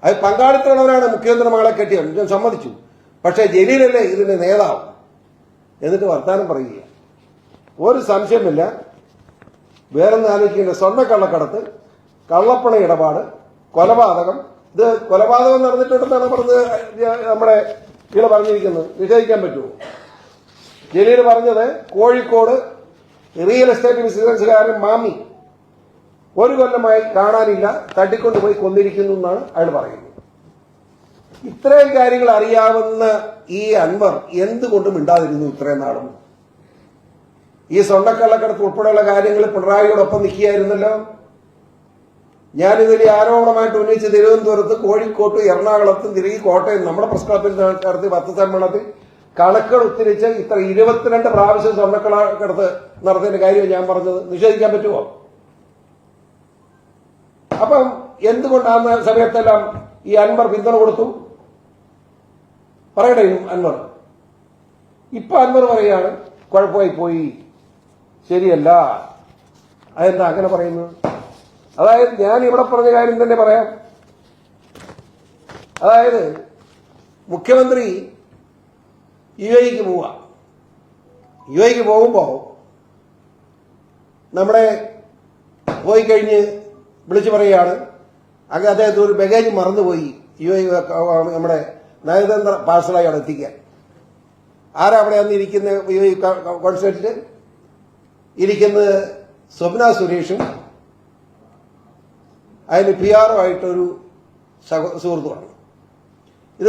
അത് പങ്കാളിത്തമുള്ളവരാണ് മുഖ്യമന്ത്രി മകളെ കെട്ടിയത്, ഞാൻ സമ്മതിച്ചു. പക്ഷേ ജലീലല്ലേ ഇതിന്റെ നേതാവ്. എന്നിട്ട് വർത്താനം പറയുക. ഒരു സംശയമില്ല, വേറൊന്നും ആലോചിക്കേണ്ട. സ്വർണ്ണക്കള്ളക്കടത്ത്, കള്ളപ്പണ ഇടപാട്, കൊലപാതകം. ഇത് കൊലപാതകം നടന്നിട്ടുണ്ടെന്നാണ് പറഞ്ഞത് നമ്മുടെ ഇവിടെ പറഞ്ഞിരിക്കുന്നത്. നിഷേധിക്കാൻ പറ്റുമോ? ജലീൽ പറഞ്ഞത് കോഴിക്കോട് റിയൽ എസ്റ്റേറ്റ് ബിസിനസ്സുകാരൻ മാമി 1 കൊല്ലമായി കാണാനില്ല, തട്ടിക്കൊണ്ടുപോയി കൊന്നിരിക്കുന്നു എന്നാണ് അയാൾ പറയുന്നത്. ഇത്രയും കാര്യങ്ങൾ അറിയാവുന്ന ഈ അൻവർ എന്തുകൊണ്ടും മിണ്ടാതിരുന്നു ഇത്രയും നാളും? ഈ സ്വർണ്ണക്കള്ളക്കടത്ത് ഉൾപ്പെടെയുള്ള കാര്യങ്ങൾ പിണറായിയോടൊപ്പം നിൽക്കുകയായിരുന്നല്ലോ. ഞാനിതിൽ ആരോപണമായിട്ട് ഉന്നയിച്ച് തിരുവനന്തപുരത്ത്, കോഴിക്കോട്ട്, എറണാകുളത്തും തിരികെ കോട്ടയം നമ്മുടെ പ്രസ് ക്ലബിൽ നടത്തിയ പത്രസമ്മേളനത്തിൽ കണക്കുകൾ ഉദ്ധരിച്ച് ഇത്ര 22 പ്രാവശ്യം സ്വർണ്ണക്കള്ളക്കടത്ത് നടത്തിയതിന്റെ കാര്യം ഞാൻ പറഞ്ഞത്. നിഷേധിക്കാൻ പറ്റുമോ? അപ്പം എന്തുകൊണ്ടാണ് സമയത്തെല്ലാം ഈ അൻവർ പിന്തുണ കൊടുത്തു? പറയണേ അൻവർ. ഇപ്പൊ അൻവർ പറയാണ് കുഴപ്പമായി പോയി, ശരിയല്ല. അതെന്താ അങ്ങനെ പറയുന്നത്? അതായത് ഞാൻ ഇവിടെ പറഞ്ഞ കാര്യം തന്നെ പറയാം. അതായത് മുഖ്യമന്ത്രി യുഎഇക്ക് പോവുക. യുഎഇക്ക് പോകുമ്പോൾ നമ്മുടെ പോയി കഴിഞ്ഞ് വിളിച്ചു പറയുകയാണ്, അങ്ങനെ അദ്ദേഹത്തിന് ഒരു ബഗേജ് മറന്നുപോയി, യുഎഇ നമ്മുടെ നയതന്ത്ര പാഴ്സലായി അവിടെ എത്തിക്കാൻ. ആരാ അവിടെ അന്ന് ഇരിക്കുന്ന യുഎഇ കോൺസുലേറ്റിൽ ഇരിക്കുന്നത്? സ്വപ്ന സുരേഷും അതിന് PR ആയിട്ടൊരു സുഹൃത്തുമാണ്. ഇത്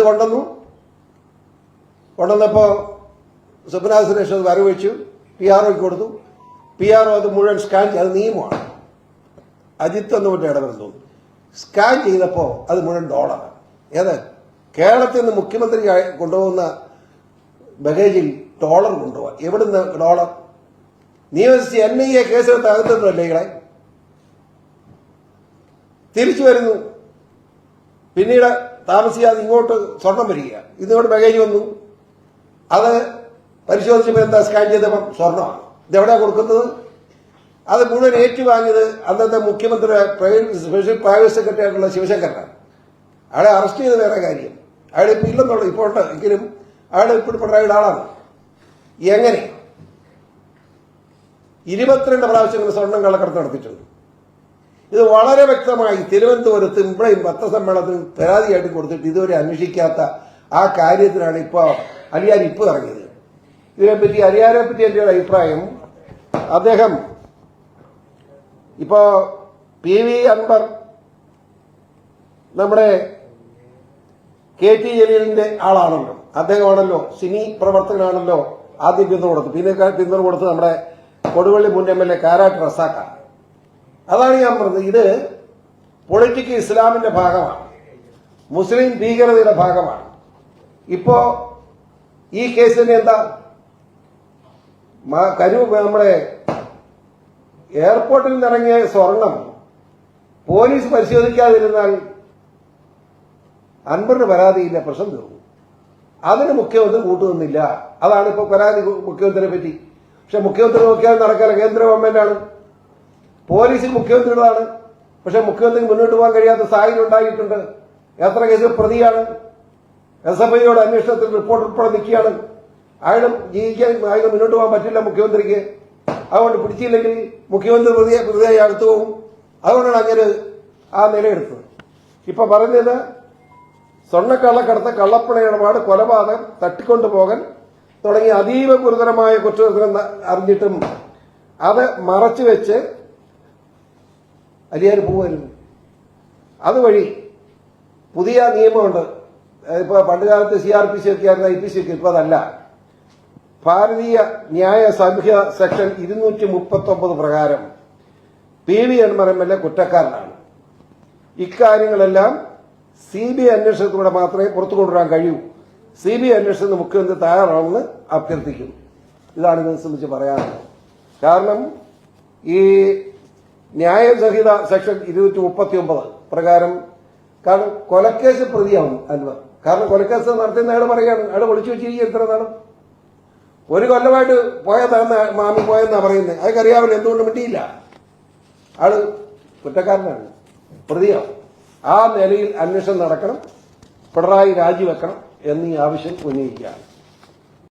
കൊണ്ടുവന്നപ്പോ സ്വപ്ന സുരേഷ് അത് വരവെച്ചു, PROയ്ക്ക് കൊടുത്തു. PRO അത് മുഴുവൻ സ്കാൻ ചെയ്ത്, അത് നിയമമാണ്, അജിത്ത് എന്ന് മറ്റേ ഇടപെടുന്നു. സ്കാൻ ചെയ്തപ്പോ അത് മുഴുവൻ ഡോളറാണ്. ഏത് കേരളത്തിൽ നിന്ന് മുഖ്യമന്ത്രി കൊണ്ടുപോകുന്ന ബഗേജിൽ ഡോളർ കൊണ്ടുപോകാൻ എവിടുന്ന് ഡോളർ? നിയമസഭ NIA കേസെടുത്ത് അകത്തുന്നല്ലേ ഇങ്ങളെ? തിരിച്ചു വരുന്നു, പിന്നീട് താമസിയാതെ ഇങ്ങോട്ട് സ്വർണം വരിക. ഇന്നിങ്ങോട്ട് ബഗേജ് വന്നു, അത് പരിശോധിച്ചപ്പോൾ എന്താ സ്കാൻ ചെയ്തപ്പം സ്വർണ്ണമാണ്. ഇതെവിടെയാണ് കൊടുക്കുന്നത്? അത് മുഴുവൻ ഏറ്റുവാങ്ങിയത് അന്നത്തെ മുഖ്യമന്ത്രിയുടെ സ്പെഷ്യൽ പ്രൈവറ്റ് സെക്രട്ടറി ആയിട്ടുള്ള ശിവശങ്കരനാണ്. അയാളെ അറസ്റ്റ് ചെയ്ത് വേറെ കാര്യം. അയാൾ ഇപ്പം ഇല്ലെന്നുള്ളൂ, ഇപ്പോൾ ഉണ്ട്, എങ്കിലും അയാൾ ഇപ്പോഴും പിണറായിയുടെ ആളാണ്. എങ്ങനെ 22 പ്രാവശ്യം സ്വർണം കള്ളക്കടത്ത് നടത്തിയിട്ടുണ്ട്. ഇത് വളരെ വ്യക്തമായി തിരുവനന്തപുരത്ത് ഇവിടെയും പത്രസമ്മേളനത്തിൽ പരാതിയായിട്ട് കൊടുത്തിട്ട് ഇതുവരെ അന്വേഷിക്കാത്ത ആ കാര്യത്തിനാണ് ഇപ്പോൾ അലിയാർ ഇപ്പോൾ ഇറങ്ങിയത്. ഇതിനെപ്പറ്റി അലിയാരെ പറ്റി എൻ്റെ ഒരു അഭിപ്രായം, അദ്ദേഹം ഇപ്പോ PV അൻവർ നമ്മുടെ KT ജലീലിന്റെ ആളാണല്ലോ, അദ്ദേഹമാണല്ലോ സിനി പ്രവർത്തകനാണല്ലോ ആദ്യം പിന്തുണ കൊടുത്തു. പിന്നെ പിന്തുണ കൊടുത്ത് നമ്മുടെ കൊടുവള്ളി മുൻ MLA കാരാട്ട് റസാഖാണ്. അതാണ് ഞാൻ പറഞ്ഞത്, ഇത് പൊളിറ്റിക്കൽ ഇസ്ലാമിന്റെ ഭാഗമാണ്, മുസ്ലിം ഭീകരതയുടെ ഭാഗമാണ്. ഇപ്പോ ഈ കേസിന് എന്താ നമ്മുടെ എയർപോർട്ടിൽ നിന്നിറങ്ങിയ സ്വർണം പോലീസ് പരിശോധിക്കാതിരുന്നാൽ അൻവറിന് പരാതിയില്ല, പ്രശ്നം തീർന്നു. അതിന് മുഖ്യമന്ത്രി കൂട്ടുനിന്നില്ല. അതാണ് ഇപ്പൊ പരാതി മുഖ്യമന്ത്രിയെ പറ്റി. പക്ഷെ മുഖ്യമന്ത്രി നോക്കിയാൽ നടക്കാൻ കേന്ദ്ര ഗവൺമെന്റാണ്, പോലീസ് മുഖ്യമന്ത്രിയുടേതാണ്. പക്ഷെ മുഖ്യമന്ത്രിക്ക് മുന്നോട്ട് പോകാൻ കഴിയാത്ത സാഹചര്യം ഉണ്ടായിട്ടുണ്ട്. എത്ര കേസിൽ പ്രതിയാണ്, SFIയുടെ അന്വേഷണത്തിൽ റിപ്പോർട്ട് ഉൾപ്പെടെ നിൽക്കുകയാണ്. അയാളും ജീവിക്കാൻ അയാൾ മുന്നോട്ട് പോകാൻ പറ്റില്ല മുഖ്യമന്ത്രിക്ക്. അതുകൊണ്ട് പിടിച്ചില്ലെങ്കിൽ മുഖ്യമന്ത്രി പ്രതിയായി അടുത്തു പോകും. അതുകൊണ്ടാണ് അങ്ങനെ ആ നിലയെടുത്തത്. ഇപ്പൊ പറഞ്ഞത് സ്വർണ്ണക്കള്ളക്കടത്ത്, കള്ളപ്പണ ഇടപാട്, കൊലപാതകം, തട്ടിക്കൊണ്ടുപോകൽ തുടങ്ങിയ അതീവ ഗുരുതരമായ കുറ്റകൃത്യം അറിഞ്ഞിട്ടും അത് മറച്ചുവെച്ച് അലിയാർ പോവായിരുന്നു. അതുവഴി പുതിയ നിയമമുണ്ട്. ഇപ്പൊ പണ്ടുകാലത്ത് CRPC ഒക്കെ ആയിരുന്നു, IPC ഒക്കെ. ഇപ്പൊ അതല്ല. ഭാരതീയ ന്യായ സംഹിത സെക്ഷൻ 239 പ്രകാരം PV അൻവർ MLA കുറ്റക്കാരനാണ്. ഇക്കാര്യങ്ങളെല്ലാം CBI അന്വേഷണത്തിലൂടെ മാത്രമേ പുറത്തു കൊണ്ടുവരാൻ കഴിയൂ. CBI അന്വേഷണത്തിന് മുഖ്യമന്ത്രി തയ്യാറാണെന്ന് അഭ്യർത്ഥിക്കുന്നു. ഇതാണ് ഇതിനെ സംബന്ധിച്ച് പറയാനുള്ളത്. കാരണം ഈ ന്യായ സംഹിത സെക്ഷൻ 239 പ്രകാരം, കാരണം കൊലക്കേസ് പ്രതിയാവും അൻവർ. കാരണം കൊലക്കേസ് നടത്തുന്ന അയാൾ പറയാണ്, അയാൾ ഒളിച്ചു വെച്ചിരിക്കുക എത്ര നാളും. 1 കൊല്ലമായിട്ട് പോയതാണ് മാമി പോയെന്നാ പറയുന്നത്. അതൊക്കെ അറിയാമല്ലോ, എന്തുകൊണ്ട് മിണ്ടിയില്ല. ആള് കുറ്റക്കാരനാണ്, പ്രതിയാവും. ആ നിലയിൽ അന്വേഷണം നടക്കണം, പിണറായി രാജിവെക്കണം എന്നീ ആവശ്യം ഉന്നയിക്കുകയാണ്.